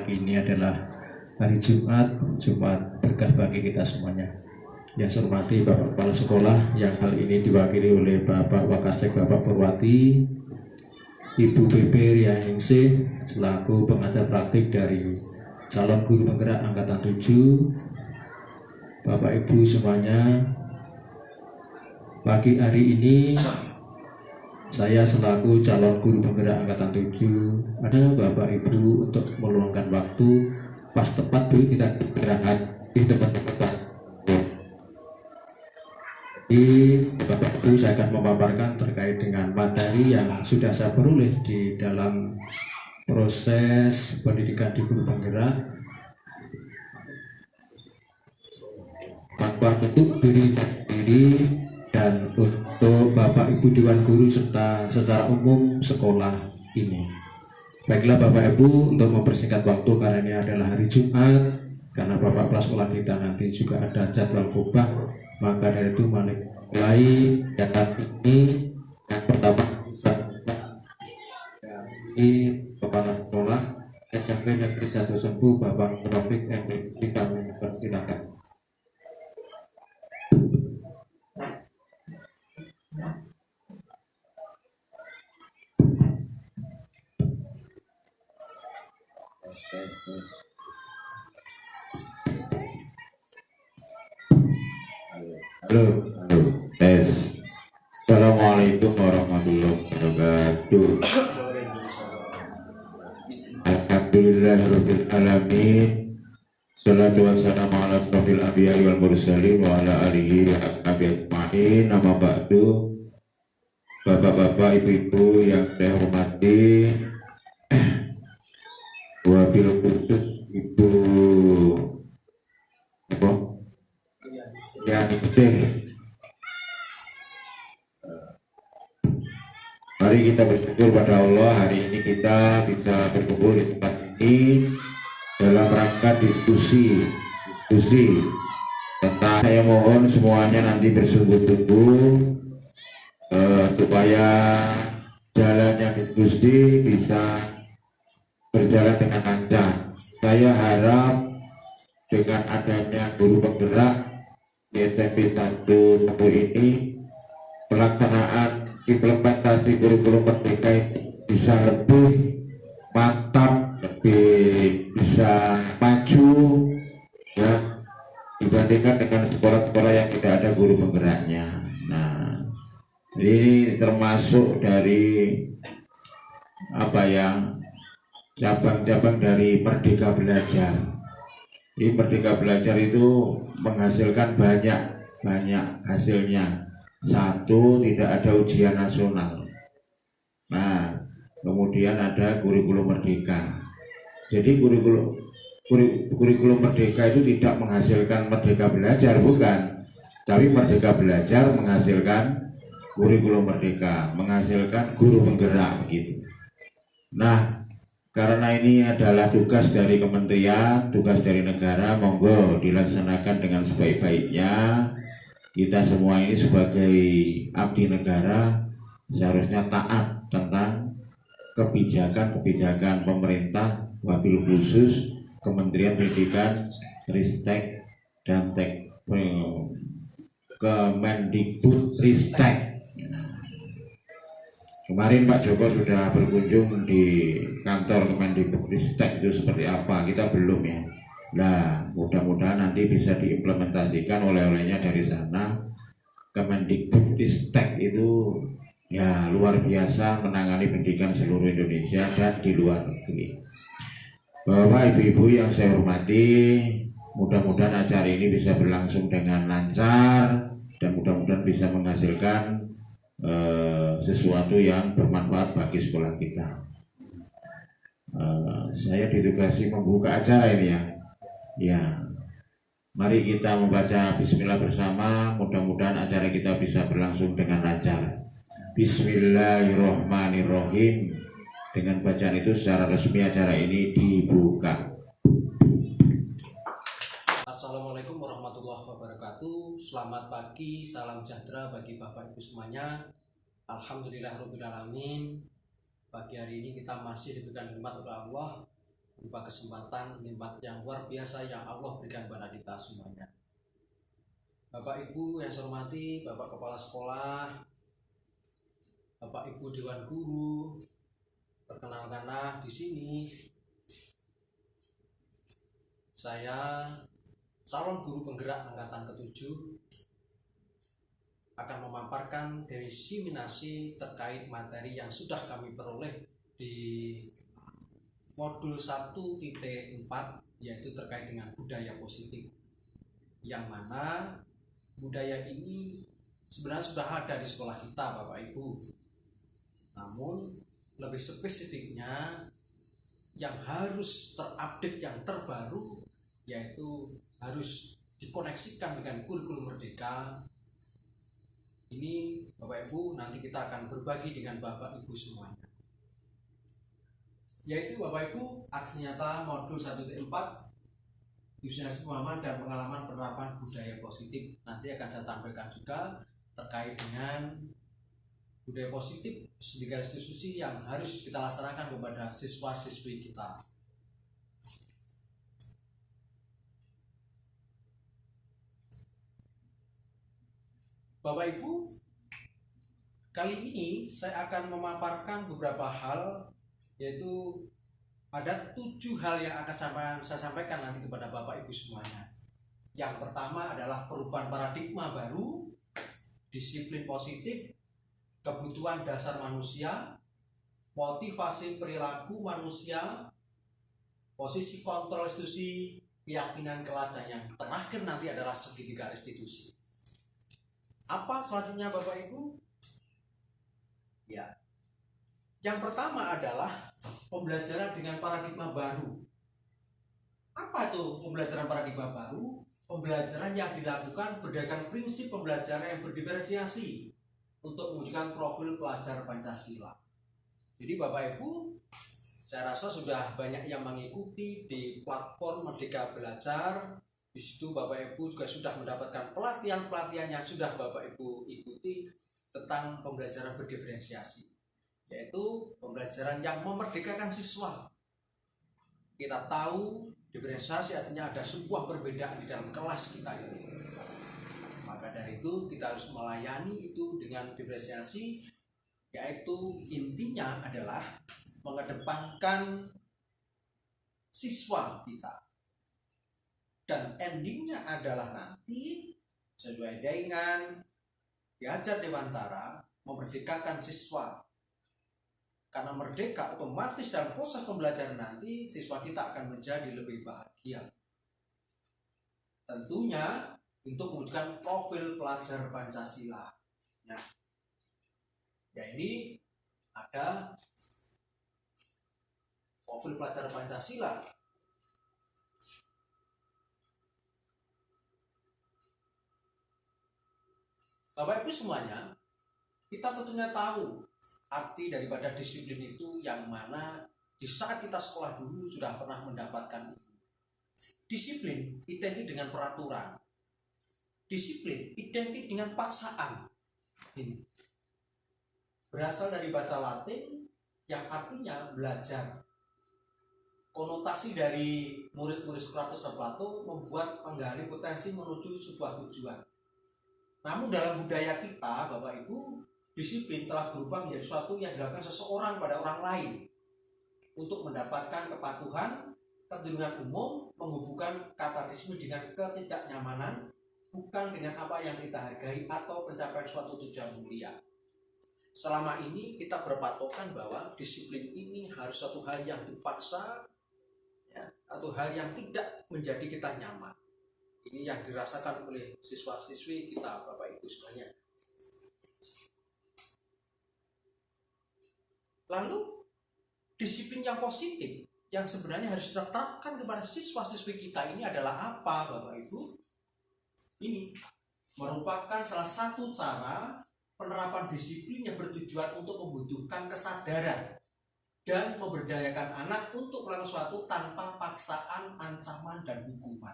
pagi ini adalah hari Jumat berkah bagi kita semuanya. Yang saya hormati Bapak Kepala Sekolah yang kali ini diwakili oleh Bapak Wakasek Bapak Purwati, Ibu PP Rianingsih selaku pengajar praktik dari calon guru penggerak angkatan 7. Bapak Ibu semuanya, pagi hari ini saya selaku calon guru penggerak angkatan 7 ada Bapak Ibu untuk meluangkan waktu pas tepat dulu kita gerakan di tempat-tempat. Jadi Bapak Ibu saya akan memaparkan terkait dengan materi yang sudah saya peroleh di dalam proses pendidikan di guru penggerak tanpa tutup diri dan untuk Bapak Ibu Dewan Guru serta secara umum sekolah ini. Baiklah Bapak Ibu, untuk mempersingkat waktu karena ini adalah hari Jumat, karena Bapak Kepala Sekolah kita nanti juga ada jadwal khotbah, maka dari itu mulai data ini yang pertama dari Kepala Sekolah SMP Negeri 1 Sempu Bapak Taufik MPD, kami persilakan. Halo, tes. Assalamualaikum warahmatullahi wabarakatuh. Alhamdulillahirabbil alamin. Shalatu wassalamu ala asrofil anbiya'i wal mursalin wa ala alihi wa ashabihi ajma'in. Nama ba'du. Bapak-bapak, ibu-ibu yang saya hormati, wabil khusus Ibu mari kita bersyukur pada Allah, hari ini kita bisa berkumpul di tempat ini dalam rangka diskusi tentang, saya mohon semuanya nanti bersungguh-sungguh supaya jalannya diskusi bisa berjalan dengan lancar. Saya harap dengan adanya guru penggerak di SMP 1 Sempu ini, pelaksanaan implementasi kurikulum merdeka ini bisa lebih mantap, lebih bisa maju ya, dibandingkan dengan sekolah-sekolah yang tidak ada guru penggeraknya. Nah, ini termasuk dari cabang-cabang dari Merdeka Belajar. Ini Merdeka Belajar itu menghasilkan banyak hasilnya. Satu, tidak ada ujian nasional. Nah, kemudian ada kurikulum merdeka. Jadi kurikulum merdeka itu tidak menghasilkan Merdeka Belajar, bukan. Tapi Merdeka Belajar menghasilkan kurikulum merdeka, menghasilkan guru penggerak begitu. Nah, karena ini adalah tugas dari kementerian, tugas dari negara, monggo dilaksanakan dengan sebaik-baiknya. Kita semua ini sebagai abdi negara seharusnya taat tentang kebijakan pemerintah, wabil khusus Kementerian Pendidikan, Ristek dan Kemendikbud Ristek. Kemarin Pak Joko sudah berkunjung di kantor Kemendikbud Ristek, itu seperti apa kita belum ya. Nah, mudah-mudahan nanti bisa diimplementasikan oleh-olehnya dari sana. Kemendikbud Ristek itu ya luar biasa menangani pendidikan seluruh Indonesia dan di luar negeri. Bapak Ibu yang saya hormati, mudah-mudahan acara ini bisa berlangsung dengan lancar dan mudah-mudahan bisa menghasilkan sesuatu yang bermanfaat bagi sekolah kita. Saya ditugasi membuka acara ini ya. Ya, mari kita membaca Bismillah bersama. Mudah-mudahan acara kita bisa berlangsung dengan lancar. Bismillahirrohmanirrohim. Dengan bacaan itu secara resmi acara ini dibuka. Assalamualaikum warahmatullahi wabarakatuh. Selamat pagi, salam sejahtera bagi Bapak Ibu semuanya. Alhamdulillahirobbilalamin. Pagi hari ini kita masih diberikan nikmat oleh Allah berupa kesempatan nikmat yang luar biasa yang Allah berikan kepada kita semuanya. Bapak Ibu yang saya hormati, Bapak Kepala Sekolah, Bapak Ibu Dewan Guru, perkenalkanlah di sini saya calon guru penggerak angkatan ke-7 akan memaparkan diseminasi terkait materi yang sudah kami peroleh di modul 1.4, yaitu terkait dengan budaya positif, yang mana budaya ini sebenarnya sudah ada di sekolah kita Bapak Ibu, namun lebih spesifiknya yang harus terupdate, yang terbaru, yaitu harus dikoneksikan dengan kurikulum Merdeka. Ini Bapak Ibu nanti kita akan berbagi dengan Bapak Ibu semuanya, yaitu Bapak Ibu aksi nyata modul 1.4 diseminasi pemahaman dan pengalaman penerapan budaya positif. Nanti akan saya tampilkan juga terkait dengan budaya positif sebagai institusi yang harus kita laksanakan kepada siswa-siswi kita. Bapak Ibu, kali ini saya akan memaparkan beberapa hal, yaitu ada 7 hal yang akan saya sampaikan nanti kepada Bapak Ibu semuanya. Yang pertama adalah perubahan paradigma baru, disiplin positif, kebutuhan dasar manusia, motivasi perilaku manusia, posisi kontrol institusi, keyakinan kelas, dan yang terakhir nanti adalah segitiga institusi. Apa selanjutnya Bapak Ibu? Ya, yang pertama adalah pembelajaran dengan paradigma baru. Apa itu pembelajaran paradigma baru? Pembelajaran yang dilakukan berdasarkan prinsip pembelajaran yang berdiferensiasi untuk mewujudkan profil pelajar Pancasila. Jadi Bapak Ibu, saya rasa sudah banyak yang mengikuti di platform Merdeka Belajar. Di situ Bapak Ibu juga sudah mendapatkan pelatihan-pelatihan yang sudah Bapak Ibu ikuti tentang pembelajaran berdiferensiasi, yaitu pembelajaran yang memerdekakan siswa. Kita tahu diferensiasi artinya ada sebuah perbedaan di dalam kelas kita ini. Maka dari itu kita harus melayani itu dengan diferensiasi, yaitu intinya adalah mengedepankan siswa kita. Dan endingnya adalah nanti sesuai dengan Ki Hajar Dewantara memerdekakan siswa. Karena merdeka otomatis dalam proses pembelajaran nanti siswa kita akan menjadi lebih bahagia. Tentunya untuk mewujudkan profil pelajar Pancasila. Ya ini ada profil pelajar Pancasila. Bapak Ibu semuanya, kita tentunya tahu arti daripada disiplin itu, yang mana di saat kita sekolah dulu sudah pernah mendapatkan itu. Disiplin identik dengan peraturan. Disiplin identik dengan paksaan. Ini berasal dari bahasa Latin yang artinya belajar. Konotasi dari murid-murid Sokrates dan Plato membuat menggali potensi menuju sebuah tujuan. Namun dalam budaya kita, Bapak Ibu, disiplin telah berubah menjadi sesuatu yang dilakukan seseorang pada orang lain untuk mendapatkan kepatuhan, kecenderungan umum, menghubungkan kata disiplin dengan ketidaknyamanan, bukan dengan apa yang kita hargai atau pencapaian suatu tujuan mulia. Selama ini kita berpatokan bahwa disiplin ini harus suatu hal yang dipaksa, ya, atau hal yang tidak menjadi kita nyaman. Ini yang dirasakan oleh siswa-siswi kita, Bapak Ibu semuanya. Lalu disiplin yang positif yang sebenarnya harus ditetapkan kepada siswa-siswi kita ini adalah apa, Bapak Ibu? Ini merupakan salah satu cara penerapan disiplin yang bertujuan untuk membutuhkan kesadaran dan memberdayakan anak untuk melakukan sesuatu tanpa paksaan, ancaman, dan hukuman.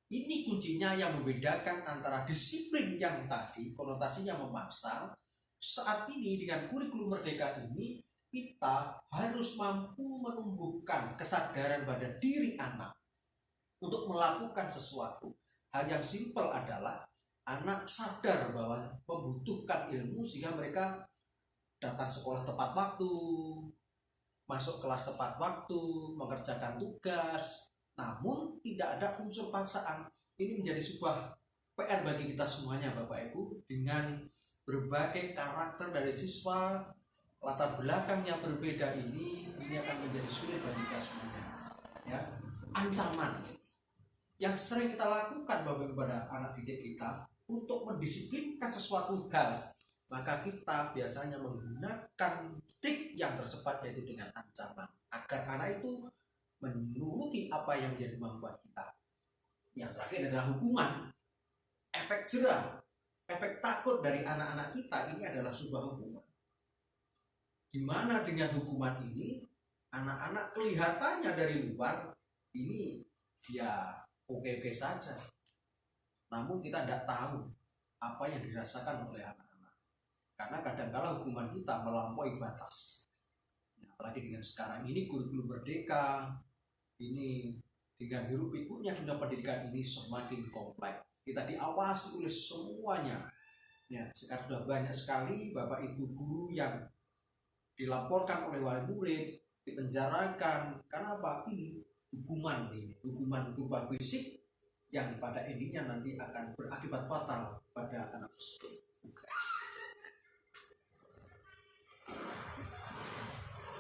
Ini kuncinya yang membedakan antara disiplin yang tadi konotasinya memaksa, saat ini dengan kurikulum merdeka ini kita harus mampu menumbuhkan kesadaran pada diri anak untuk melakukan sesuatu. Hal yang simpel adalah anak sadar bahwa membutuhkan ilmu sehingga mereka datang sekolah tepat waktu, masuk kelas tepat waktu, mengerjakan tugas, namun tidak ada unsur paksaan. Ini menjadi sebuah PR bagi kita semuanya Bapak Ibu, dengan berbagai karakter dari siswa, latar belakang yang berbeda ini akan menjadi sulit bagi kita semuanya. Ya, ancaman yang sering kita lakukan Bapak kepada anak didik kita untuk mendisiplinkan sesuatu hal, maka kita biasanya menggunakan trik yang tersebut, yaitu dengan ancaman, agar anak itu menuruti apa yang menjadi kemampuan kita. Yang terakhir adalah hukuman. Efek jerah, efek takut dari anak-anak kita ini adalah sebuah hukuman, di mana dengan hukuman ini anak-anak kelihatannya dari luar ini ya oke-oke saja, namun kita tidak tahu apa yang dirasakan oleh anak-anak, karena kadang-kala hukuman kita melampaui batas. Apalagi dengan sekarang ini kurikulum merdeka ini, dengan hiruk pikuknya dunia pendidikan ini semakin kompleks. Kita diawasi oleh semuanya. Ya, sekarang sudah banyak sekali Bapak Ibu guru yang dilaporkan oleh wali murid, dipenjarakan karena apa? Ini hukuman berupa fisik yang pada endingnya nanti akan berakibat fatal pada anak tersebut.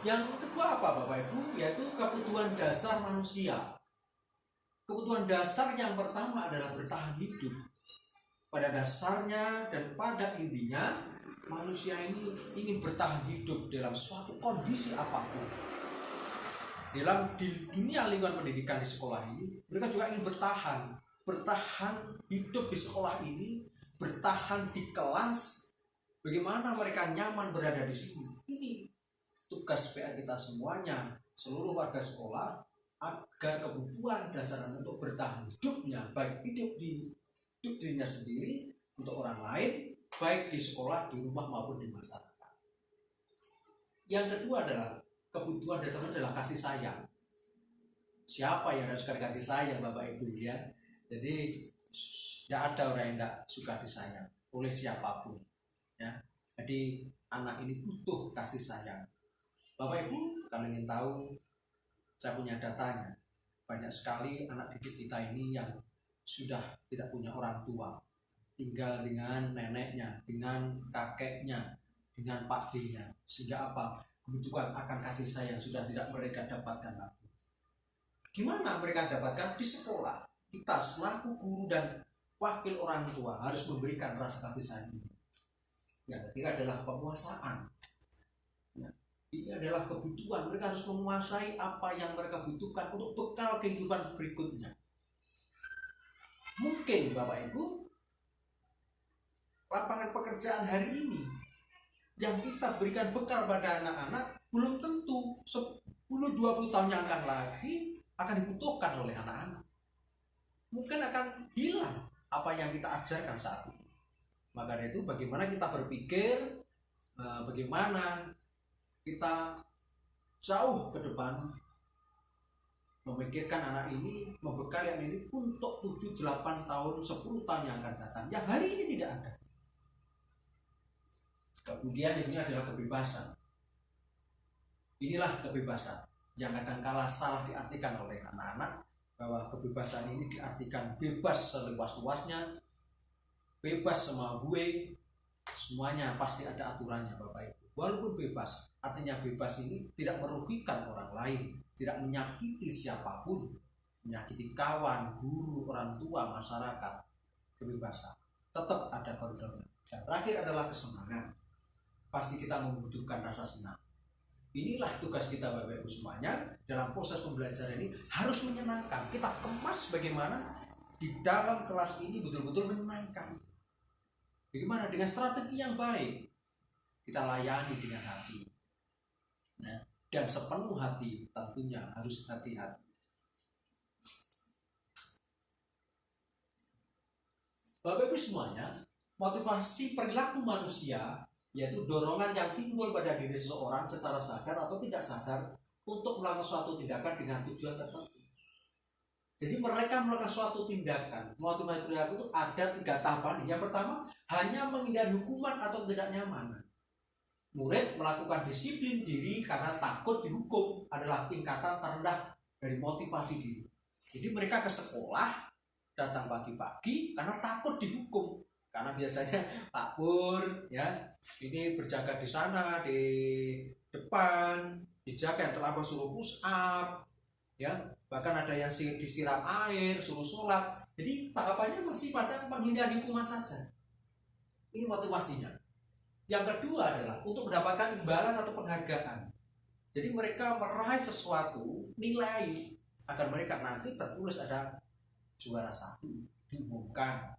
Yang kedua apa Bapak Ibu? Yaitu kebutuhan dasar manusia. Kebutuhan dasar yang pertama adalah bertahan hidup. Pada dasarnya dan pada intinya manusia ini ingin bertahan hidup dalam suatu kondisi apapun. Di dunia lingkungan pendidikan di sekolah ini, mereka juga ingin bertahan hidup di sekolah ini, bertahan di kelas. Bagaimana mereka nyaman berada di sini? Ini tugas PR kita semuanya, seluruh warga sekolah, agar kebutuhan dasar untuk bertahan hidupnya, baik hidup dirinya sendiri, untuk orang lain, baik di sekolah, di rumah maupun di masyarakat. Yang kedua adalah kebutuhan dasar adalah kasih sayang. Siapa yang harus kasih sayang Bapak Ibu ya? Jadi tidak ada orang yang tidak suka disayang oleh siapapun ya. Jadi anak ini butuh kasih sayang. Bapak Ibu, kalau ingin tahu, saya punya datanya. Banyak sekali anak didik kita ini yang sudah tidak punya orang tua, tinggal dengan neneknya, dengan kakeknya, dengan pakdinya, sehingga apa? Kebutuhan akan kasih sayang sudah tidak mereka dapatkan lagi. Gimana mereka dapatkan? Di sekolah. Kita selaku guru dan wakil orang tua harus memberikan rasa kasih sayang ini. Yang ketiga adalah penguasaan. Ini adalah kebutuhan. Mereka harus menguasai apa yang mereka butuhkan untuk bekal kehidupan berikutnya. Mungkin Bapak Ibu, lapangan pekerjaan hari ini yang kita berikan bekal pada anak-anak belum tentu 10-20 tahun yang akan lagi akan dibutuhkan oleh anak-anak. Mungkin akan hilang apa yang kita ajarkan saat ini. Maka dari itu bagaimana kita berpikir, bagaimana kita jauh ke depan memikirkan anak ini, membekali anak ini untuk 7-8 tahun, 10 tahun yang akan datang, yang hari ini tidak ada. Kemudian ini adalah kebebasan. Inilah kebebasan yang kadang-kala salah diartikan oleh anak-anak, bahwa kebebasan ini diartikan bebas seluas-luasnya, bebas sama gue, semuanya pasti ada aturannya Bapak Ibu. Walaupun bebas, artinya bebas ini tidak merugikan orang lain, tidak menyakiti siapapun, menyakiti kawan, guru, orang tua, masyarakat. Kebebasan tetap ada koridornya. Dan terakhir adalah kesenangan. Pasti kita membutuhkan rasa senang. Inilah tugas kita Bapak Ibu semuanya dalam proses pembelajaran ini, harus menyenangkan. Kita kemas bagaimana di dalam kelas ini betul-betul menyenangkan. Bagaimana dengan strategi yang baik, kita layani dengan hati, nah, dan sepenuh hati. Tentunya harus hati-hati. Bapak Ibu semuanya, motivasi perilaku manusia yaitu dorongan yang timbul pada diri seseorang secara sadar atau tidak sadar untuk melakukan suatu tindakan dengan tujuan tertentu. Jadi mereka melakukan suatu tindakan, motivasi perilaku itu ada 3 tahapan. Yang pertama, hanya menghindari hukuman atau ketidaknyamanan. Murid melakukan disiplin diri karena takut dihukum adalah tingkatan terendah dari motivasi diri. Jadi mereka ke sekolah datang pagi-pagi karena takut dihukum. Karena biasanya Pak Pur ya, ini berjaga di sana di depan, dijaga yang terlambat suruh push up, ya bahkan ada yang disiram air, suruh sholat. Jadi tahapannya masih pada menghindari hukuman saja. Ini motivasinya. Yang kedua adalah untuk mendapatkan imbalan atau penghargaan. Jadi mereka meraih sesuatu nilai agar mereka nanti tertulis ada juara 1 diumumkan.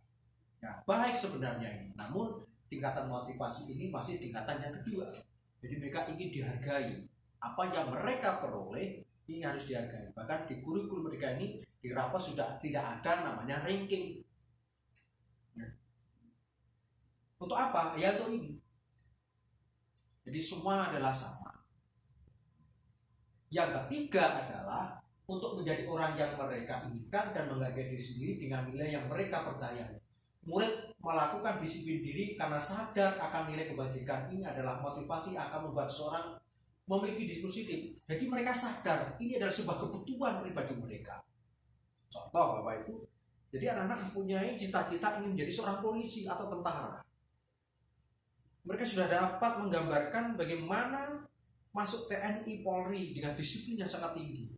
Ya, baik sebenarnya ini, namun tingkatan motivasi ini masih tingkatan yang kedua. Jadi mereka ingin dihargai. Apa yang mereka peroleh ini harus dihargai. Bahkan di kurikulum mereka ini di rapat sudah tidak ada namanya ranking. Ya. Untuk apa? Ya untuk ini. Jadi semua adalah sama. Yang ketiga adalah untuk menjadi orang yang mereka inginkan dan menghargai diri sendiri dengan nilai yang mereka percayai. Murid melakukan disiplin diri karena sadar akan nilai kebajikan. Ini adalah motivasi akan membuat seorang memiliki diri positif. Jadi mereka sadar ini adalah sebuah kebutuhan pribadi mereka. Contoh Bapak Ibu, jadi anak-anak mempunyai cita-cita ingin menjadi seorang polisi atau tentara. Mereka sudah dapat menggambarkan bagaimana masuk TNI Polri dengan disiplin yang sangat tinggi.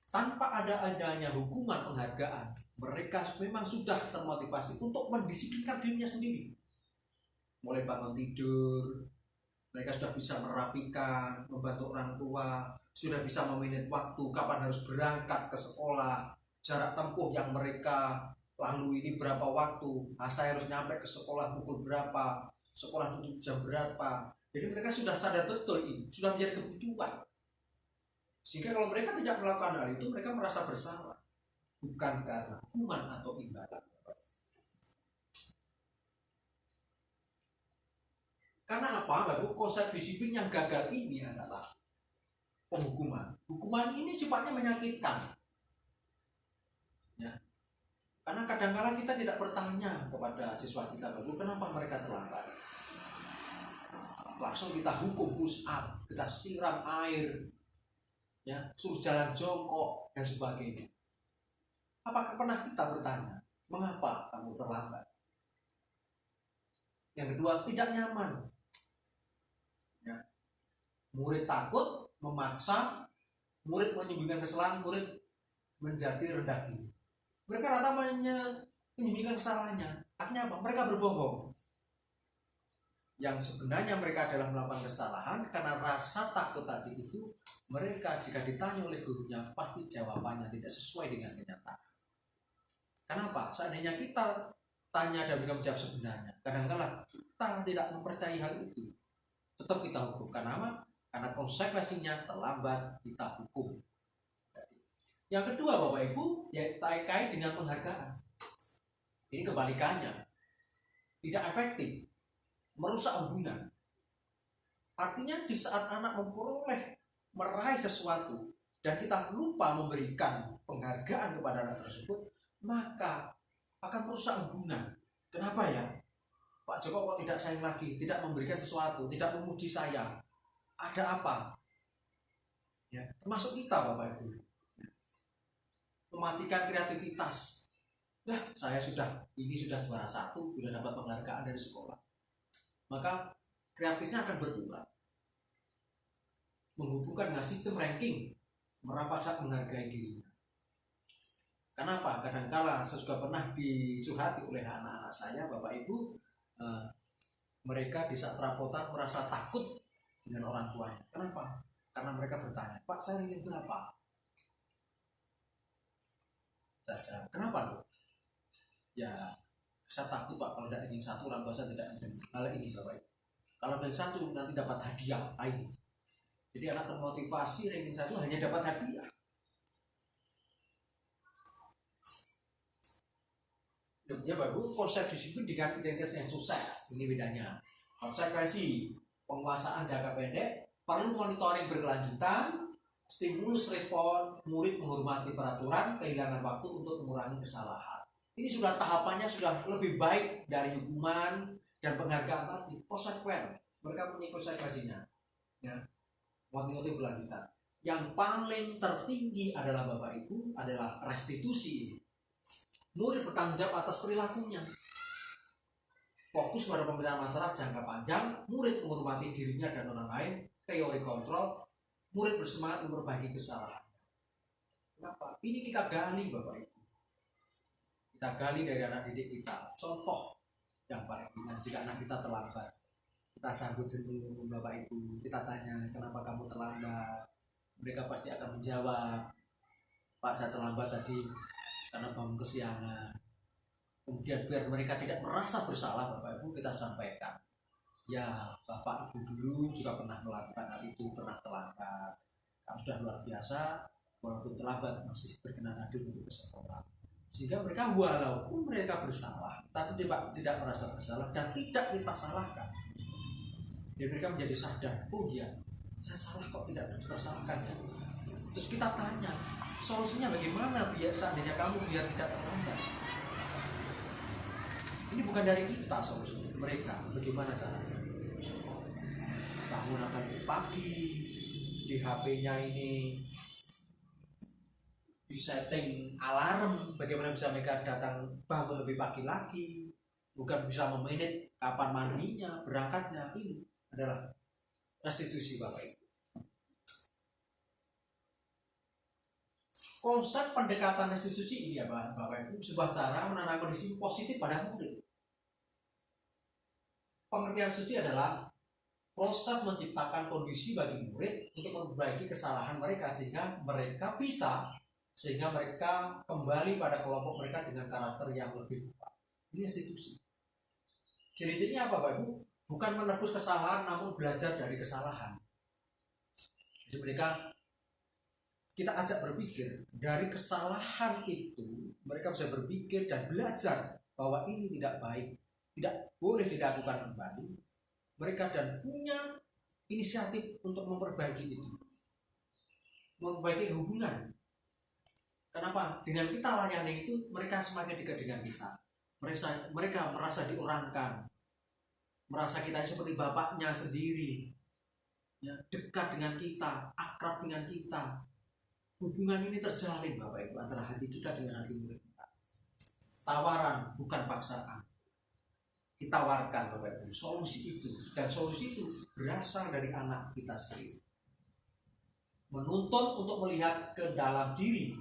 Tanpa adanya hukuman penghargaan, mereka memang sudah termotivasi untuk mendisiplinkan dirinya sendiri. Mulai bangun tidur, mereka sudah bisa merapikan, membantu orang tua, sudah bisa memanage waktu, kapan harus berangkat ke sekolah, jarak tempuh yang mereka lalui ini berapa waktu, saya harus nyampe ke sekolah pukul berapa, sekolah tutup jam berapa. Jadi mereka sudah sadar betul ini, sudah menjadi kebutuhan. Sehingga kalau mereka tidak melakukan hal itu, mereka merasa bersalah. Bukan karena hukuman atau imbalan. Karena apa? Lalu konsep disiplin yang gagal ini adalah penghukuman. Hukuman ini sifatnya menyakitkan. Ya. Karena kadang-kadang kita tidak bertanya kepada siswa kita, lalu kenapa mereka terlambat? Langsung kita hukum push up, kita siram air, ya, suruh jalan jongkok dan sebagainya. Apakah pernah kita bertanya, mengapa kamu terlambat? Yang kedua, tidak nyaman. Ya. Murid takut, memaksa, murid menyembunyikan kesalahan, murid menjadi rendah diri. Mereka rata menyembunyikan kesalahannya. Akhirnya apa? Mereka berbohong. Yang sebenarnya mereka adalah melakukan kesalahan karena rasa takut tadi itu. Mereka jika ditanya oleh gurunya pasti jawabannya tidak sesuai dengan kenyataan. Kenapa? Seandainya kita tanya dan mereka menjawab sebenarnya, kadang-kadang kita tidak mempercayai hal itu, tetap kita hukum. Kenapa? Karena konsekuensinya terlambat kita hukum. Yang kedua Bapak Ibu, yaitu terkait dengan penghargaan. Ini kebalikannya, tidak efektif, merusak hubungan. Artinya di saat anak meraih sesuatu dan kita lupa memberikan penghargaan kepada anak tersebut, maka akan merusak hubungan. Kenapa ya? Pak Joko kok tidak sayang lagi, tidak memberikan sesuatu, tidak memuji saya. Ada apa? Ya, termasuk kita Bapak Ibu. Mematikan kreativitas. Nah, saya sudah juara 1, sudah dapat penghargaan dari sekolah. Maka kreatifnya akan berubah. Menghubungkan dengan sistem ranking, merapat menghargai dirinya. Kenapa? Kadangkala saya juga pernah dicurhati oleh anak-anak saya, Bapak Ibu, mereka di saat rapotan merasa takut dengan orang tuanya. Kenapa? Karena mereka bertanya, Pak, saya ingin berapa? Saja. Kenapa loh? Ya, saya takut Pak kalau tidak ingin 1, orang tua saya tidak ingin. Hal ini Bapak Ibu. Kalau ingin 1 nanti dapat hadiah lain. Jadi anak termotivasi ranking 1 hanya dapat hadiah. Ya baru konsep disiplin dengan identitas yang sukses. Ini bedanya. Konsekuensi penguasaan jangka pendek perlu monitoring berkelanjutan, stimulus respon, murid menghormati peraturan, kehilangan waktu untuk mengurangi kesalahan. Ini sudah tahapannya sudah lebih baik dari hukuman dan penghargaan tadi. Konsekuen, mereka punya konsekuensinya. Ya, monitoring berkelanjutan. Yang paling tertinggi adalah Bapak Ibu adalah restitusi. Murid bertanggung jawab atas perilakunya. Fokus pada pembinaan masyarakat jangka panjang, murid menghormati dirinya dan orang lain, teori kontrol, murid bersemangat memperbaiki kesalahan. Kenapa? Ini kita gali Bapak Ibu. Kita gali dari anak didik kita. Contoh yang paling ringan, jika anak kita terlambat, kita sambut senyum Bapak Ibu, kita tanya kenapa kamu terlambat, mereka pasti akan menjawab, Pak saya terlambat tadi karena bangun kesiangan. Kemudian biar mereka tidak merasa bersalah Bapak Ibu, kita sampaikan, ya Bapak Ibu dulu juga pernah melakukan hal itu, pernah terlambat, kamu sudah luar biasa, walaupun terlambat masih berkenan hadir untuk ke sekolah. Sehingga mereka walaupun mereka bersalah tapi tidak merasa bersalah dan tidak kita salahkan. Jadi mereka menjadi sadar, oh iya saya salah kok tidak tersalahkan ya. Terus kita tanya solusinya bagaimana biar seandainya kamu biar tidak terlambat. Ini bukan dari kita solusinya, mereka bagaimana caranya. Bangun akan pagi, di HP-nya ini disetting alarm, bagaimana bisa mereka datang bangun lebih pagi lagi, bukan bisa memanage kapan mandinya, berangkatnya. Ini adalah restitusi Bapak Ibu. Konsep pendekatan restitusi ini ya Bapak Ibu, sebuah cara menanam kondisi positif pada murid. Pengertian restitusi adalah proses menciptakan kondisi bagi murid untuk memperbaiki kesalahan mereka sehingga mereka kembali pada kelompok mereka dengan karakter yang lebih kuat. Ini restitusi. Ciri-cirinya apa Bapak Ibu? Bukan menebus kesalahan namun belajar dari kesalahan. Jadi mereka kita ajak berpikir dari kesalahan itu, mereka bisa berpikir dan belajar bahwa ini tidak baik, tidak boleh dilakukan kembali. Mereka dan punya inisiatif untuk memperbaiki itu, memperbaiki hubungan. Kenapa? Dengan kita layani itu mereka semakin dekat dengan kita. Mereka merasa diorangkan, merasa kita seperti bapaknya sendiri, ya, dekat dengan kita, akrab dengan kita. Hubungan ini terjalin Bapak Ibu antara hati kita dengan hati murid kita. Tawaran bukan paksaan. Ditawarkan Bapak Ibu solusi itu, dan solusi itu berasal dari anak kita sendiri. Menuntun untuk melihat ke dalam diri,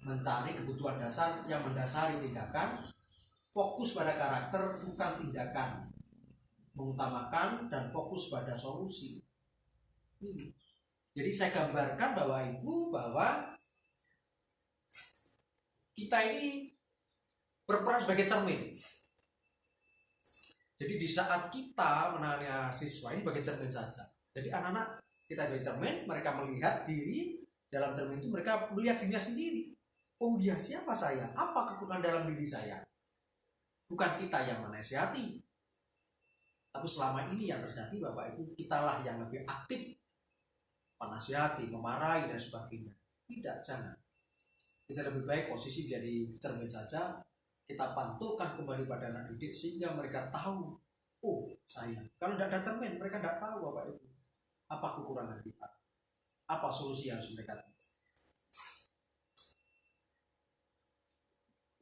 mencari kebutuhan dasar yang mendasari tindakan, fokus pada karakter bukan tindakan, mengutamakan dan fokus pada solusi. Jadi saya gambarkan Bapak Ibu bahwa kita ini berperan sebagai cermin. Jadi di saat kita menangani siswa ini sebagai cermin saja. Jadi anak-anak kita sebagai cermin, mereka melihat diri dalam cermin itu, mereka melihat dirinya sendiri. Oh iya, siapa saya? Apa kekurangan dalam diri saya? Bukan kita yang menasihati. Tapi selama ini yang terjadi Bapak Ibu, kitalah yang lebih aktif menasihati, memarahi dan sebagainya. Tidak, jangan. Kita lebih baik posisi jadi cermin saja. Kita pantulkan kembali pada anak didik sehingga mereka tahu, oh saya. Kalau tidak ada cermin, mereka tidak tahu Bapak Ibu apa kekurangan kita, apa solusi yang harus mereka lakukan.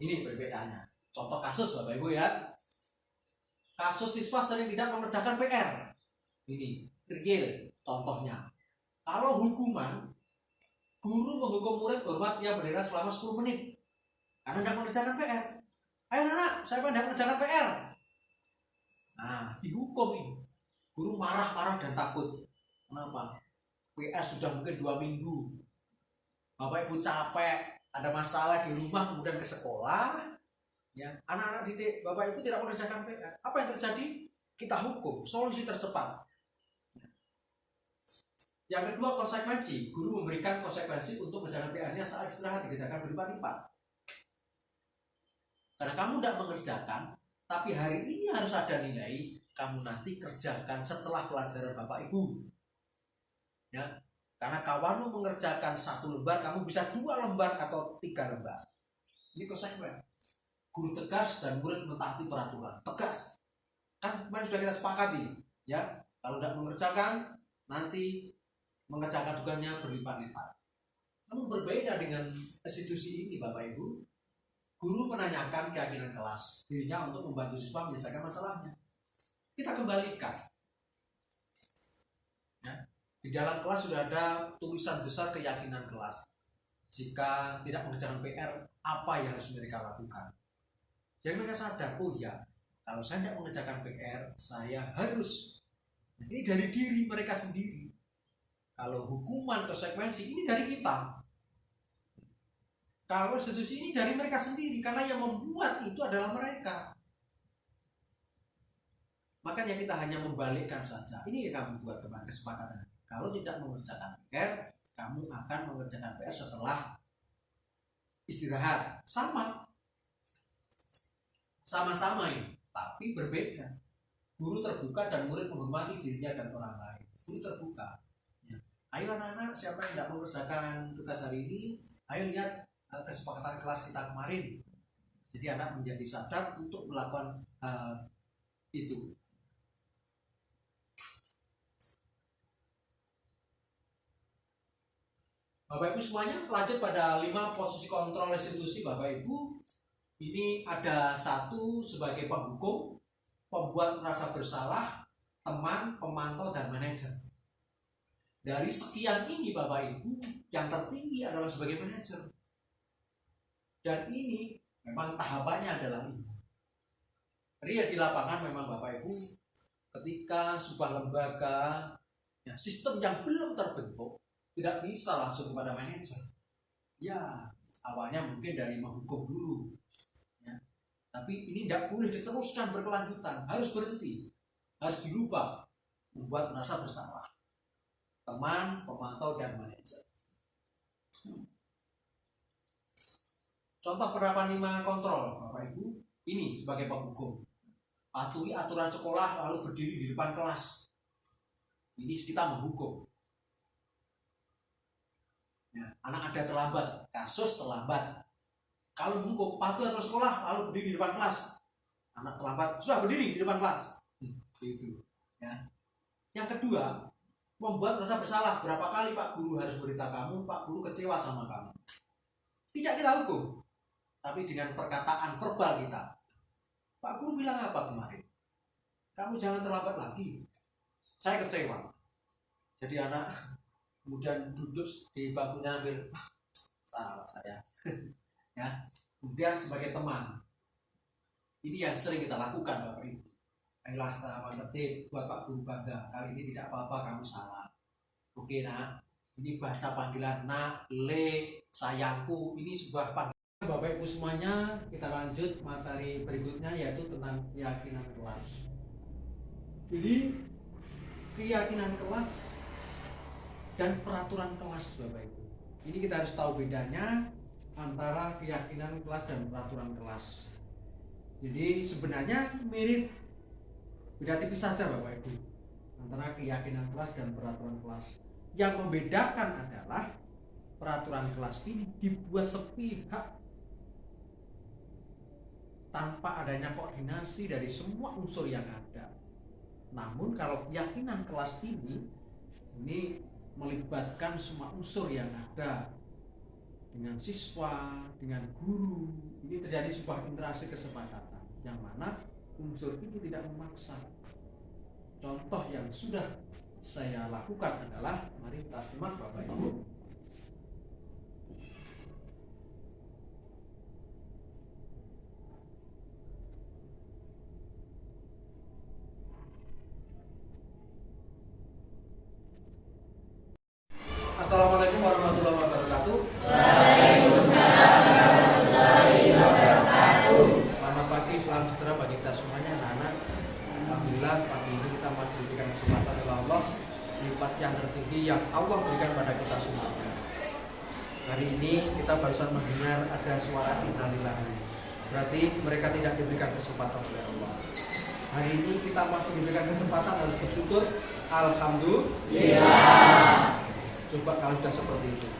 Ini perbedaannya. Contoh kasus Bapak Ibu ya. Kasus siswa sering tidak mengerjakan PR. Ini real contohnya. Kalau hukuman, guru menghukum murid hormat ia bendera selama 10 menit karena tidak mengerjakan PR. Ayo anak, saya tidak mengerjakan PR. Nah, dihukum ini. Guru marah-marah dan takut. Kenapa? PR sudah mungkin 2 minggu. Bapak Ibu capek, ada masalah di rumah, kemudian ke sekolah. Ya, anak-anak didik, Bapak Ibu tidak mengerjakan PR. Apa yang terjadi? Kita hukum, solusi tercepat. Yang kedua, konsekuensi. Guru memberikan konsekuensi untuk mengerjakan PR-nya saat istirahat dikerjakan berlipat-lipat. Karena kamu tidak mengerjakan, tapi hari ini harus ada nilai, kamu nanti kerjakan setelah pelajaran Bapak Ibu. Ya, karena kawanmu mengerjakan 1 lembar, kamu bisa 2 lembar atau 3 lembar. Ini konsekuen. Guru tegas dan murid mentaati peraturan. Tegas. Kan kemarin sudah kita sepakati, ya. Kalau tidak mengerjakan, nanti mengerjakan tugasnya berlipat-lipat. Namun berbeda dengan institusi ini, Bapak Ibu. Guru menanyakan keyakinan kelas dirinya untuk membantu siswa menyelesaikan masalahnya. Kita kembalikan. Ya. Di dalam kelas sudah ada tulisan besar keyakinan kelas. Jika tidak mengerjakan PR, apa yang harus mereka lakukan? Jadi mereka sadar, oh ya, kalau saya tidak mengerjakan PR, saya harus. Ini dari diri mereka sendiri. Kalau hukuman konsekuensi ini dari kita. Kalau institusi ini dari mereka sendiri, karena yang membuat itu adalah mereka. Makanya kita hanya membalikkan saja. Ini yang kami buat kemarin kesepakatan. Kalau tidak mengerjakan PR, kamu akan mengerjakan PR setelah istirahat. Sama-sama ini, tapi berbeda. Guru terbuka dan murid menghormati dirinya dan orang lain. Guru terbuka. Ya. Ayo anak-anak, siapa yang tidak mengerjakan tugas hari ini, ayo lihat kesepakatan kelas kita kemarin. Jadi anak menjadi sadar untuk melakukan itu. Bapak Ibu semuanya, lanjut pada 5 posisi kontrol institusi Bapak Ibu. Ini ada 1 sebagai penghukum, pembuat merasa bersalah, teman, pemantau, dan manajer. Dari sekian ini Bapak Ibu, yang tertinggi adalah sebagai manajer. Dan ini memang tahapannya adalah ini. Ria di lapangan memang Bapak Ibu, ketika sebuah lembaga, ya, sistem yang belum terbentuk, tidak bisa langsung kepada manajer. Ya, awalnya mungkin dari menghukum dulu. Ya. Tapi ini tidak boleh diteruskan berkelanjutan, harus berhenti, harus dirubah, membuat merasa bersalah. Teman, pemantau, dan manajer. Contoh penerapan 5 kontrol, Bapak Ibu, ini sebagai penghukum. Patuhi aturan sekolah lalu berdiri di depan kelas. Ini kita menghukum. Ya, anak ada terlambat, kasus terlambat. Kalau menghukum, patuhi aturan sekolah lalu berdiri di depan kelas. Anak terlambat, sudah berdiri di depan kelas. Itu. Ya. Yang kedua, membuat merasa bersalah. Berapa kali Pak Guru harus berita kamu, Pak Guru kecewa sama kamu. Tidak kita hukum, tapi dengan perkataan verbal kita. Pak Guru bilang apa kemarin? Kamu jangan terlambat lagi. Saya kecewa. Jadi anak kemudian duduk di bangkunya ambil, salah saya. Ya. Kemudian sebagai teman, ini yang sering kita lakukan Bapak Ibu. Ayolah tahapan tertib buat Pak Guru bangga. Kali ini tidak apa-apa, kamu salah. Oke nak, ini bahasa panggilan nak, le, sayangku. Ini sebuah panggilan. Bapak Ibu semuanya, kita lanjut materi berikutnya yaitu tentang keyakinan kelas. Jadi keyakinan kelas dan peraturan kelas Bapak Ibu. Ini kita harus tahu bedanya antara keyakinan kelas dan peraturan kelas. Jadi sebenarnya mirip, beda tipis saja Bapak Ibu antara keyakinan kelas dan peraturan kelas. Yang membedakan adalah peraturan kelas ini dibuat sepihak tanpa adanya koordinasi dari semua unsur yang ada. Namun kalau keyakinan kelas ini melibatkan semua unsur yang ada, dengan siswa, dengan guru. Ini terjadi sebuah interaksi kesepakatan yang mana unsur ini tidak memaksa. Contoh yang sudah saya lakukan adalah, mari kita simak Bapak Ibu. Assalamualaikum warahmatullahi wabarakatuh. Waalaikumsalam warahmatullahi wabarakatuh. Selamat pagi, salam sejahtera bagi kita semuanya anak-anak. Alhamdulillah pagi ini kita masih diberikan kesempatan oleh Allah, lipat yang tertinggi yang Allah berikan pada kita semuanya. Hari ini kita barusan mendengar ada suara innalillahi. Berarti mereka tidak diberikan kesempatan oleh Allah. Hari ini kita masih diberikan kesempatan harus bersyukur. Alhamdulillah. Coba kalau sudah seperti itu,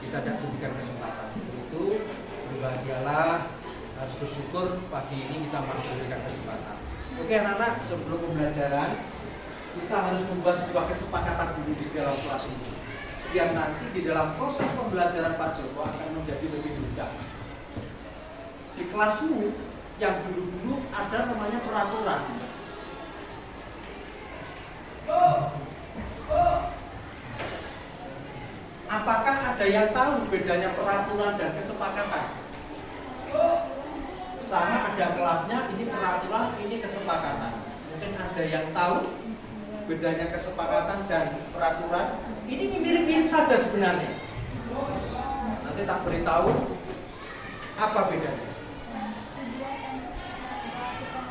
kita tidak diberikan kesempatan itu, berbahagialah, harus bersyukur pagi ini kita masih diberikan kesempatan. Oke anak-anak, sebelum pembelajaran kita harus membuat sebuah kesepakatan dulu di dalam kelas ini, biar nanti di dalam proses pembelajaran Pak Joko akan menjadi lebih mudah. Di kelasmu yang dulu-dulu ada namanya peraturan. Apakah ada yang tahu bedanya peraturan dan kesepakatan? Sama ada kelasnya, ini peraturan, ini kesepakatan. Mungkin ada yang tahu bedanya kesepakatan dan peraturan. Ini mirip-mirip saja sebenarnya. Nanti tak beritahu apa bedanya.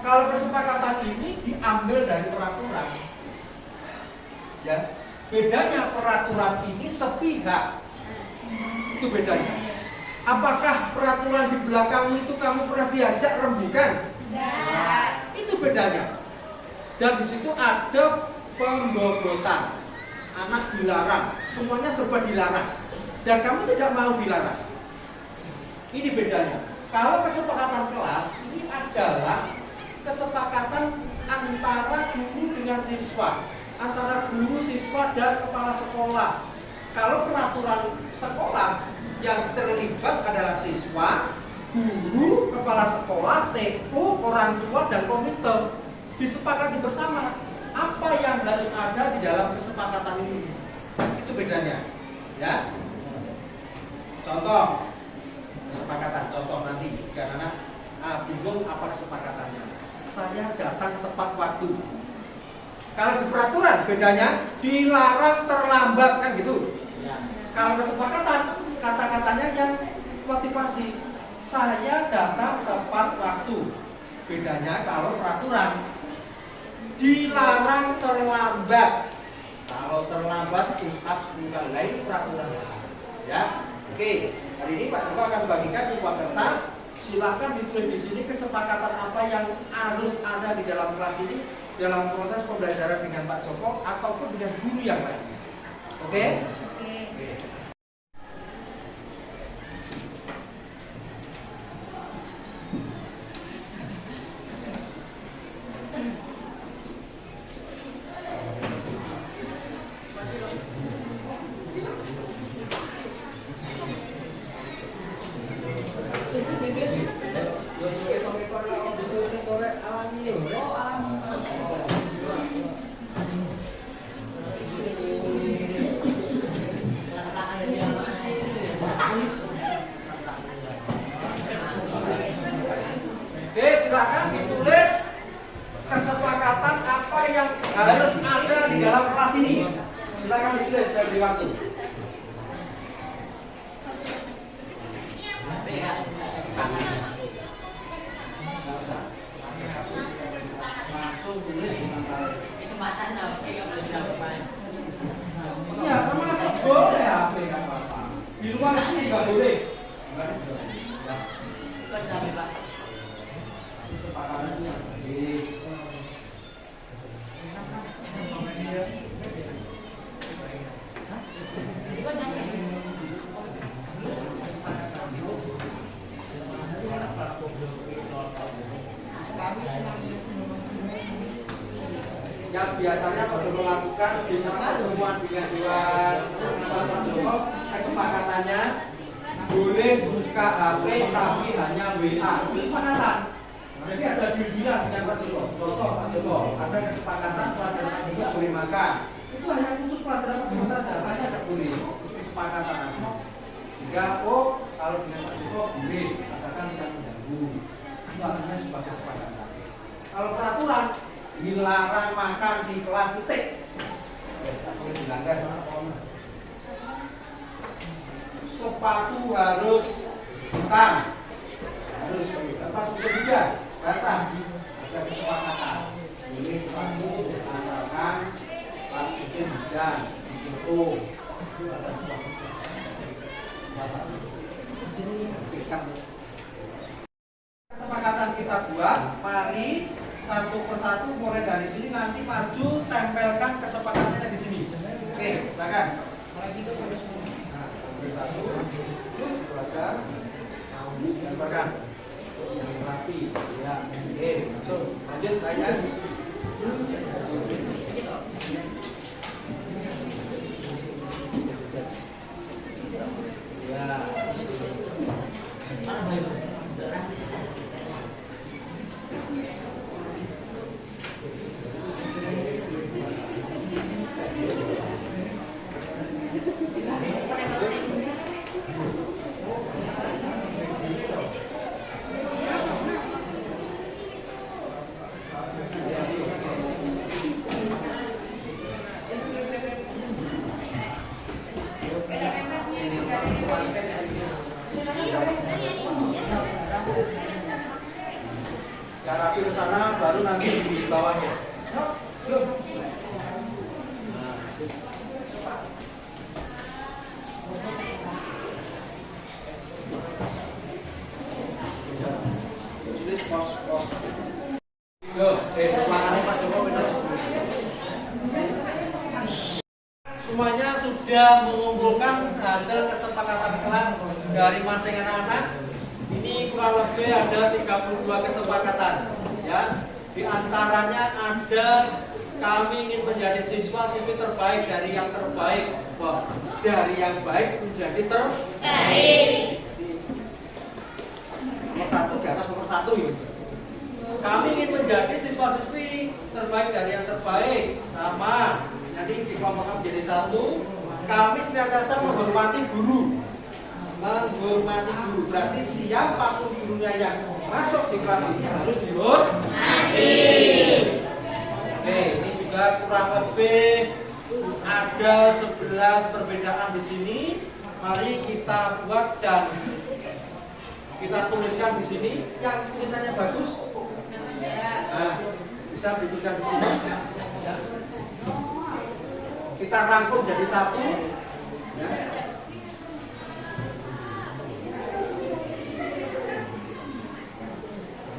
Kalau kesepakatan ini diambil dari peraturan, ya, bedanya peraturan ini sepihak. Itu bedanya. Apakah peraturan di belakangmu itu kamu pernah diajak rembukan? Tidak. Itu bedanya. Dan di situ ada pembobotan. Anak dilarang, semuanya serba dilarang. Dan kamu tidak mau dilarang. Ini bedanya. Kalau kesepakatan kelas ini adalah kesepakatan antara guru dengan siswa, antara guru, siswa, dan kepala sekolah. Kalau peraturan sekolah yang terlibat adalah siswa, guru, kepala sekolah, TO, orang tua, dan komite. Disepakati bersama apa yang harus ada di dalam kesepakatan ini. Itu bedanya, ya. Contoh kesepakatan, contoh nanti karena bingung apa kesepakatannya. Saya datang tepat waktu. Kalau di peraturan bedanya dilarang terlambat, kan gitu. Kalau kesepakatan kata-katanya yang motivasi, saya datang tepat waktu. Bedanya kalau peraturan dilarang terlambat. Kalau terlambat push up 10 kali lain peraturan. Ya. Oke, hari ini Pak Joko akan bagikan sebuah kertas. Silakan ditulis di sini kesepakatan apa yang harus ada di dalam kelas ini dalam proses pembelajaran dengan Pak Joko ataupun dengan guru yang lain. Oke? Oke. Oke, silakan ditulis kesepakatan apa yang harus ada di dalam kelas ini. Silakan ditulis dari waktu. Langsung tulis Kesempatan ya, termasuk boleh HP kan Bapak. Di luar sini nggak boleh. Nggak boleh. Ya. Kesepakatannya. Yang biasanya Pak Joko lakukan bisa pertemuan dengan Dewan Pak Joko, kesepakatannya boleh buka HP tapi hanya WA. Itu kesepakatan. Jadi ada deal dengan Pak Joko. Contoh Pak Joko, ada kesepakatan pelajaran Pak Joko boleh makan. Itu hanya khusus pelajaran Pak Joko saja, lainnya tidak boleh. Itu kesepakatan. Sehingga kalau dengan Pak Joko boleh, asalkan tidak mengganggu. Itu artinya sebuah kesepakatan. Kalau peraturan dilarang makan di kelas titik. Tak boleh dilanggar. Sepatu harus hitam. Harus pas musim hujan basah. Ada kesepakatan. Ini sepatu asalkan pas musim hujan ditutup. Kesepakatan kita buat, mari sebarkan yang rapi ya. Oke, langsung lanjut tanya. Ya. Ya rapi ke sana baru nanti di bawahnya. Semuanya sudah mengumpulkan hasil kesepakatan kelas dari masing anak-anak. Ini kurang lebih ada 32 kesepakatan ya. Di antaranya ada kami ingin menjadi siswa-siswi terbaik dari yang terbaik. Wah, dari yang baik menjadi terbaik. Nomor satu di atas nomor satu ya. Kami ingin menjadi siswa-siswi terbaik dari yang terbaik. Sama. Nanti dikelompokkan menjadi satu. Kami senantiasa menghormati guru. Menghormati guru berarti siapapun gurunya yang masuk di kelas ini harus dihormati. Oke, ini juga kurang lebih ada 11 perbedaan di sini. Mari kita buat dan kita tuliskan di sini. Yang tulisannya bagus, nah, bisa dituliskan di sini. Kita rangkum jadi satu. Ya.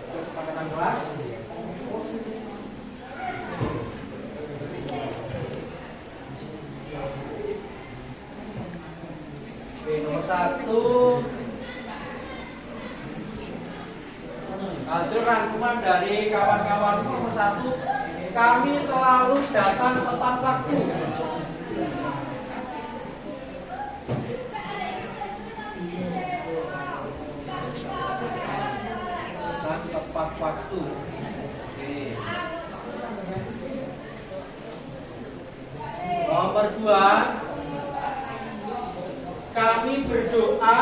Kesepakatan kelas. Oke, nomor satu. Hasil rangkuman dari kawan-kawan nomor satu. Kami selalu datang tepat waktu. Tepat waktu. Oke. Nomor 2, kami berdoa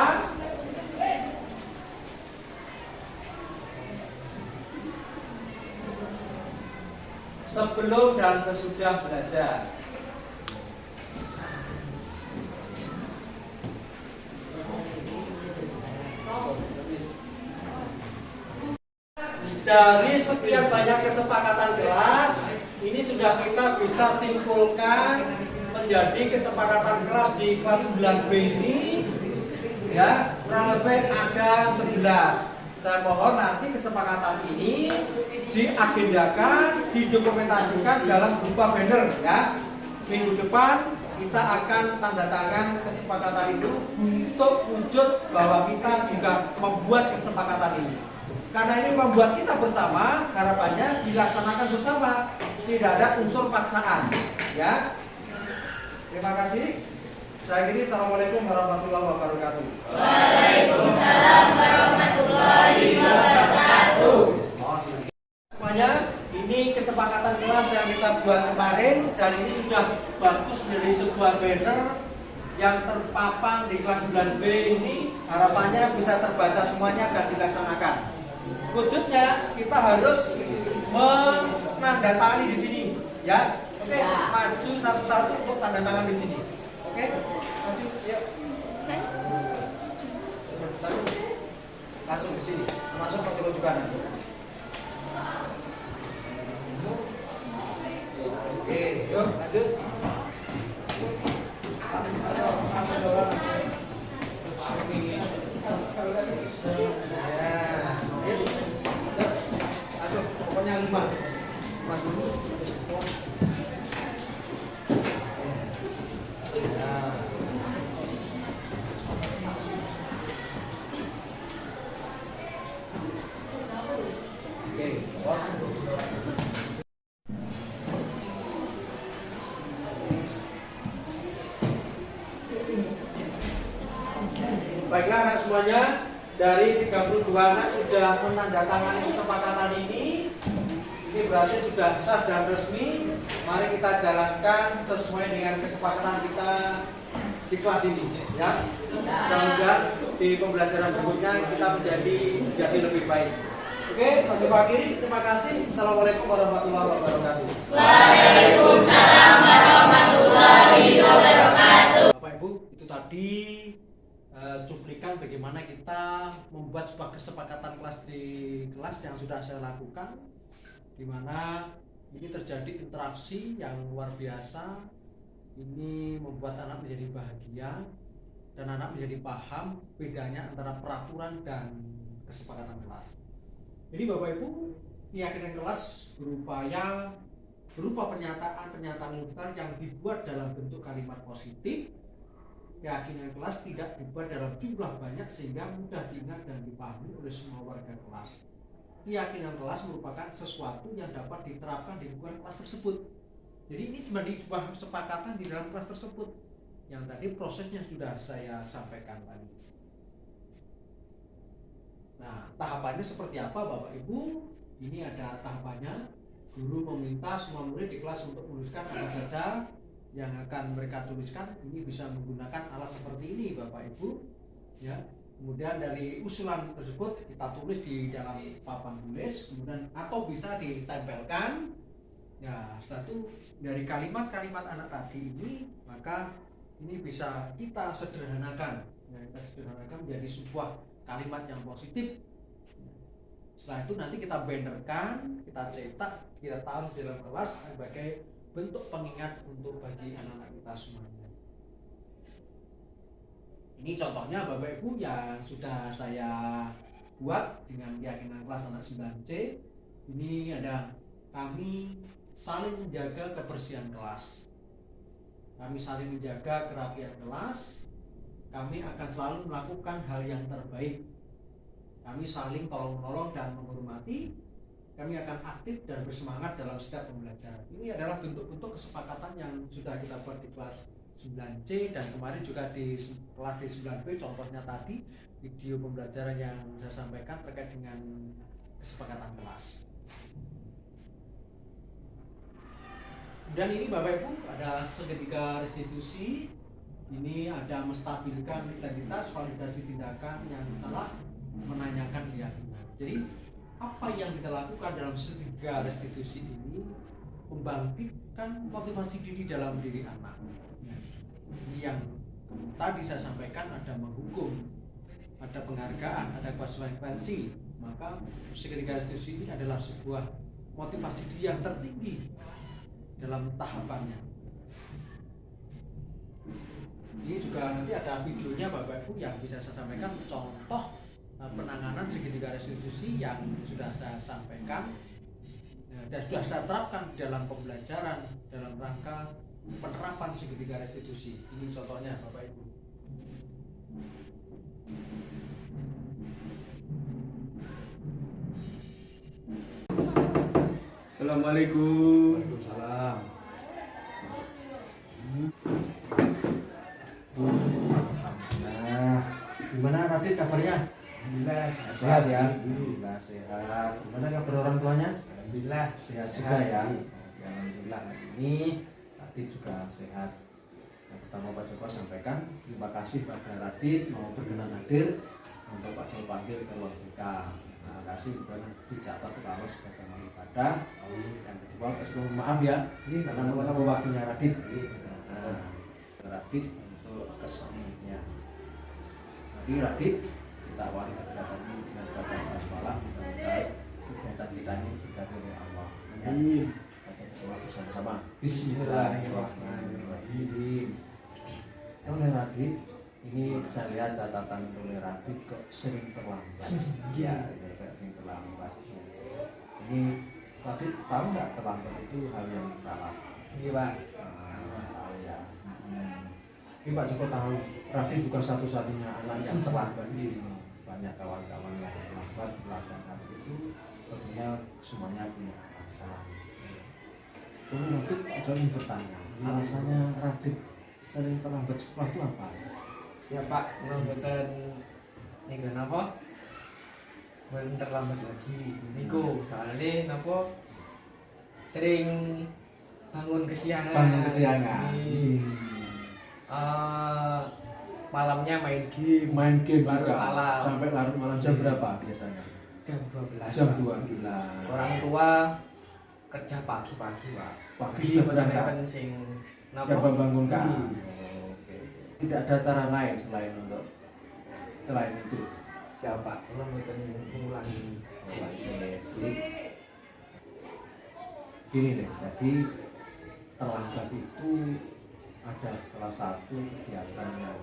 sebelum dan sesudah belajar. Dari sekian banyak kesepakatan kelas, ini sudah kita bisa simpulkan menjadi kesepakatan kelas di kelas 9B ini, ya kurang lebih ada 11. Saya mohon nanti kesepakatan ini diagendakan, didokumentasikan dalam berupa banner, ya. Minggu depan kita akan tanda tangan kesepakatan itu untuk wujud bahwa kita juga membuat kesepakatan ini. Karena ini membuat kita bersama, harapannya dilaksanakan bersama, tidak ada unsur paksaan, ya. Terima kasih. Saya kira assalamualaikum warahmatullahi wabarakatuh. Waalaikumsalam warahmatullahi wabarakatuh. Semuanya, ini kesepakatan kelas yang kita buat kemarin dan ini sudah bagus menjadi sebuah banner yang terpapang di kelas 9B ini. Harapannya bisa terbaca semuanya dan dilaksanakan. Wujudnya kita harus menandatangani di sini, ya. Oke, maju satu-satu untuk tanda tangan di sini. Oke, maju, yuk. Langsung di sini, langsung maju-majukan nanti. Oke, yuk lanjut. Langsung, pokoknya 5 dulu. Baiklah anak semuanya, dari 32 anak sudah menandatangani kesepakatan ini. Ini berarti sudah sah dan resmi. Mari kita jalankan sesuai dengan kesepakatan kita di kelas ini, ya. Mudah-mudahan di pembelajaran berikutnya kita menjadi lebih baik. Oke, Pak Akhiri, terima kasih. Assalamualaikum warahmatullahi wabarakatuh. Waalaikumsalam warahmatullahi wabarakatuh. Bapak Ibu, itu tadi cuplikan bagaimana kita membuat sebuah kesepakatan kelas di kelas yang sudah saya lakukan, di mana ini terjadi interaksi yang luar biasa. Ini membuat anak menjadi bahagia dan anak menjadi paham bedanya antara peraturan dan kesepakatan kelas. Jadi Bapak Ibu, keyakinan kelas berupa pernyataan lingkungan yang dibuat dalam bentuk kalimat positif. Keyakinan kelas tidak dibuat dalam jumlah banyak sehingga mudah diingat dan dipahami oleh semua warga kelas. Keyakinan kelas merupakan sesuatu yang dapat diterapkan di lingkungan kelas tersebut. Jadi ini sebenarnya sebuah kesepakatan di dalam kelas tersebut yang tadi prosesnya sudah saya sampaikan tadi. Nah, tahapannya seperti apa Bapak Ibu? Ini ada tahapannya. Guru meminta semua murid di kelas untuk menuliskan apa saja yang akan mereka tuliskan. Ini bisa menggunakan alat seperti ini Bapak Ibu, ya. Kemudian dari usulan tersebut kita tulis di dalam papan tulis, kemudian atau bisa ditempelkan. Ya, setelah itu dari kalimat-kalimat anak tadi ini, maka ini bisa kita sederhanakan. Ya, kita sederhanakan menjadi sebuah kalimat yang positif. Setelah itu nanti kita bannerkan, kita cetak, kita taruh di dalam kelas sebagai bentuk pengingat untuk bagi anak-anak kita semuanya. Ini contohnya Bapak Ibu yang sudah saya buat dengan keyakinan kelas anak 9C. Ini ada kami saling menjaga kebersihan kelas. Kami saling menjaga kerapian kelas. Kami akan selalu melakukan hal yang terbaik. Kami saling tolong-menolong dan menghormati. Kami akan aktif dan bersemangat dalam setiap pembelajaran. Ini adalah bentuk-bentuk kesepakatan yang sudah kita buat di kelas 9C dan kemarin juga di kelas di 9B. Contohnya tadi video pembelajaran yang saya sampaikan terkait dengan kesepakatan kelas. Dan ini Bapak Ibu ada segitiga restitusi. Ini ada menstabilkan identitas, validasi tindakan yang salah, menanyakan keyakinan. Jadi apa yang kita lakukan dalam segitiga restitusi ini membangkitkan motivasi diri dalam diri anak. Ini yang tadi saya sampaikan, ada menghukum, ada penghargaan, ada konsekuensi. Maka segitiga restitusi ini adalah sebuah motivasi diri yang tertinggi dalam tahapannya. Ini juga nanti ada videonya Bapak Ibu yang bisa saya sampaikan contoh penanganan segitiga restitusi yang sudah saya sampaikan dan sudah saya terapkan dalam pembelajaran dalam rangka penerapan segitiga restitusi. Ini contohnya Bapak Ibu. Assalamualaikum. Waalaikumsalam. Nah, gimana Radit kabarnya? Alhamdulillah Sehat ya? Alhamdulillah sehat. Gimana kabar orang tuanya? Alhamdulillah Sehat juga ya? Oke, alhamdulillah hari ini Radit juga sehat. Yang pertama Pak Joko sampaikan terima kasih pada Radit mau berkenan hadir untuk Pak Joko panggil ke ruang BK. Terima kasih kemudian dicatat kalau sebagai amal ibadah. Yang kedua Pak Joko maaf ya karena mengganggu waktunya Radit. Nah, Radit untuk kesannya. Nanti Radit kita awali kegiatan ini dengan baca basmalah, mudah-mudahan kegiatan kita ini diberkati oleh Allah. Amin. Baca bersama-sama. Bismillahirrahmanirrahim. Oleh Radit, ini saya lihat catatan oleh Radit kok sering terlambat. Iya. Sering terlambat. Ini Radit tahu nggak terlambat itu hal yang salah? Iya Pak. Tahu ya. Ini Pak Joko tahu Radit bukan satu-satunya anak yang terlambat di sini. Banyak kawan-kawan yang terlambat melakukan itu, tentunya semuanya punya alasan. Kemudian Radit saya ingin bertanya, alasannya Radit sering terlambat sekolah itu apa? Siapa? Orang boten napa belum terlambat lagi niku soalnya napa sering bangun kesiangan Iya. Malamnya main game juga larut malam. sampai larut malam jam berapa biasanya? jam 12 Jam Pak. 12. Orang tua kerja pagi-pagi Pak. Pagi Jadi sudah berangkat. mboten sing Coba bangunkan. Iya. Oke. Tidak ada cara lain selain itu. Siapa? Kalau mboten ngulangi. Oke, sip. Gini deh, jadi terlambat itu ada salah satu kegiatan yang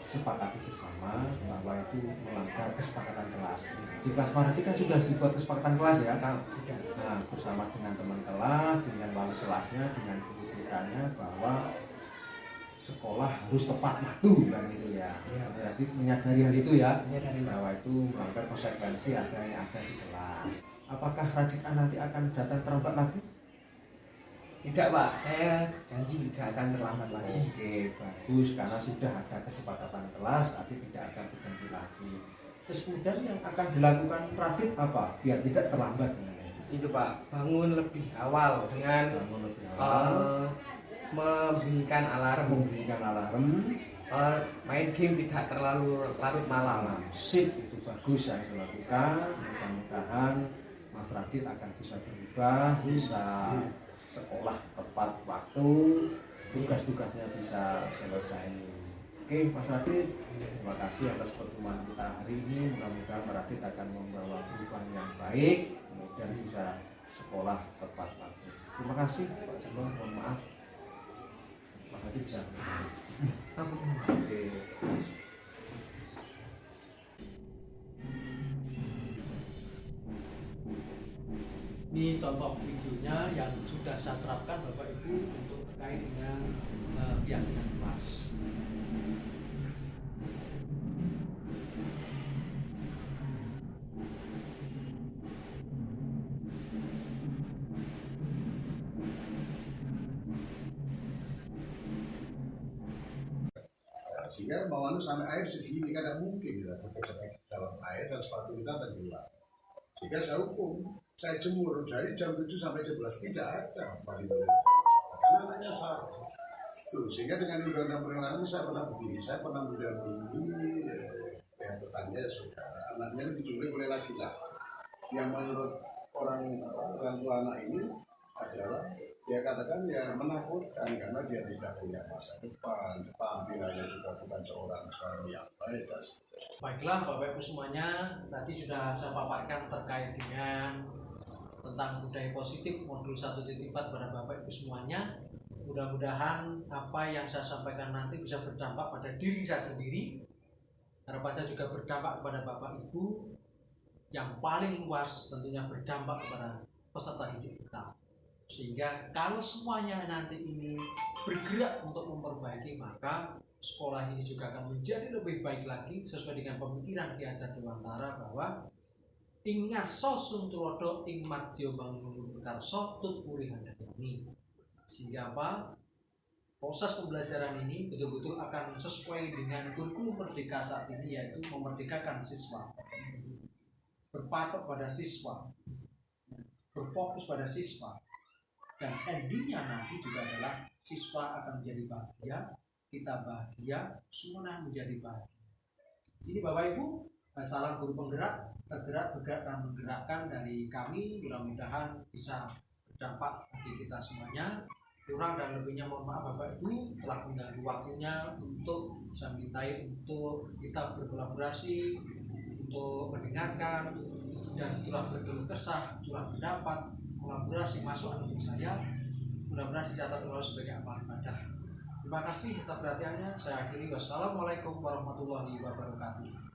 sepakati bersama bahwa itu melanggar kesepakatan kelas. Di kelas Marati kan sudah dibuat kesepakatan kelas ya. Sudah. Nah, bersama dengan teman kelas, dengan wali kelasnya, dengan guru BK-nya bahwa sekolah harus tepat waktu kan itu ya. Iya. Berarti menyadari hal itu ya, Menyadari, Pak. bahwa itu melanggar konsekuensi ada yang ada di kelas. Apakah Radit A nanti akan datang terlambat lagi? Tidak Pak, saya janji tidak akan terlambat lagi. Oke, bagus, karena sudah ada kesepakatan kelas, tapi tidak akan berjanji lagi. Terus kemudian yang akan dilakukan Radit apa? Biar tidak terlambat. Itu Pak, bangun lebih awal dengan Bangun lebih awal, membunyikan alarm, main game tidak terlalu larut malam. sip, itu bagus yang dilakukan. Mudah-mudahan Mas Radit akan bisa berubah, bisa sekolah tepat waktu, tugas-tugasnya bisa selesai. Oke, Mas Radit, terima kasih atas pertemuan kita hari ini. Mudah-mudahan Mas Radit akan membawa perubahan yang baik, kemudian bisa sekolah tepat waktu. Terima kasih, Pak Joko. Mohon maaf, Mas Radit bisa. Oke. Ini contoh videonya yang sudah saya terapkan Bapak Ibu untuk terkait dengan keyakinan kelas. Sehingga mau sampai air segini kan tidak mungkin kita bekerja di dalam air dan sepatu kita tenggelam. Sehingga saya hukum, saya jemur dari jam 7 sampai jam 11 tidak ada paling karena anaknya salah. Tuh, sehingga dengan undang-undang perlindungan saya pernah begini, saya pernah mendampingi tetangga saudara, anaknya diculik oleh laki-laki yang menurut orang tua anak ini adalah dia katakan ya menakutkan karena dia tidak punya masa depan, tampilannya juga bukan seorang suami yang baik. Baiklah Bapak Ibu semuanya, tadi sudah saya paparkan terkait dengan tentang budaya positif modul 1.4 pada Bapak Ibu semuanya. Mudah-mudahan apa yang saya sampaikan nanti bisa berdampak pada diri saya sendiri. Harapan saya juga berdampak kepada Bapak Ibu, yang paling luas tentunya berdampak kepada peserta didik kita. Sehingga kalau semuanya nanti ini bergerak untuk memperbaiki, maka sekolah ini juga akan menjadi lebih baik lagi sesuai dengan pemikiran Ki Hajar Dewantara bahwa ingat sosun tulodo ing madya bangun karso tut puri handayani. Sehingga apa? Proses pembelajaran ini betul-betul akan sesuai dengan kurikulum Merdeka saat ini, yaitu memerdekakan siswa, berpatok pada siswa, berfokus pada siswa, dan endingnya nanti juga adalah siswa akan menjadi bahagia, kita bahagia, semua menjadi bahagia. Ini Bapak Ibu, salam guru penggerak, tergerak, bergerak, dan menggerakkan dari kami. Mudah-mudahan bisa berdampak bagi kita semuanya. Kurang dan lebihnya mohon maaf Bapak Ibu, telah mengganggu waktunya untuk saya mintai untuk kita berkolaborasi, untuk mendengarkan dan curah berkeluh kesah, curah pendapat, kolaborasi masuk untuk saya. Mudah-mudahan dicatat oleh sebagai amal ibadah. Terima kasih atas perhatiannya. Saya akhiri. Wassalamualaikum warahmatullahi wabarakatuh.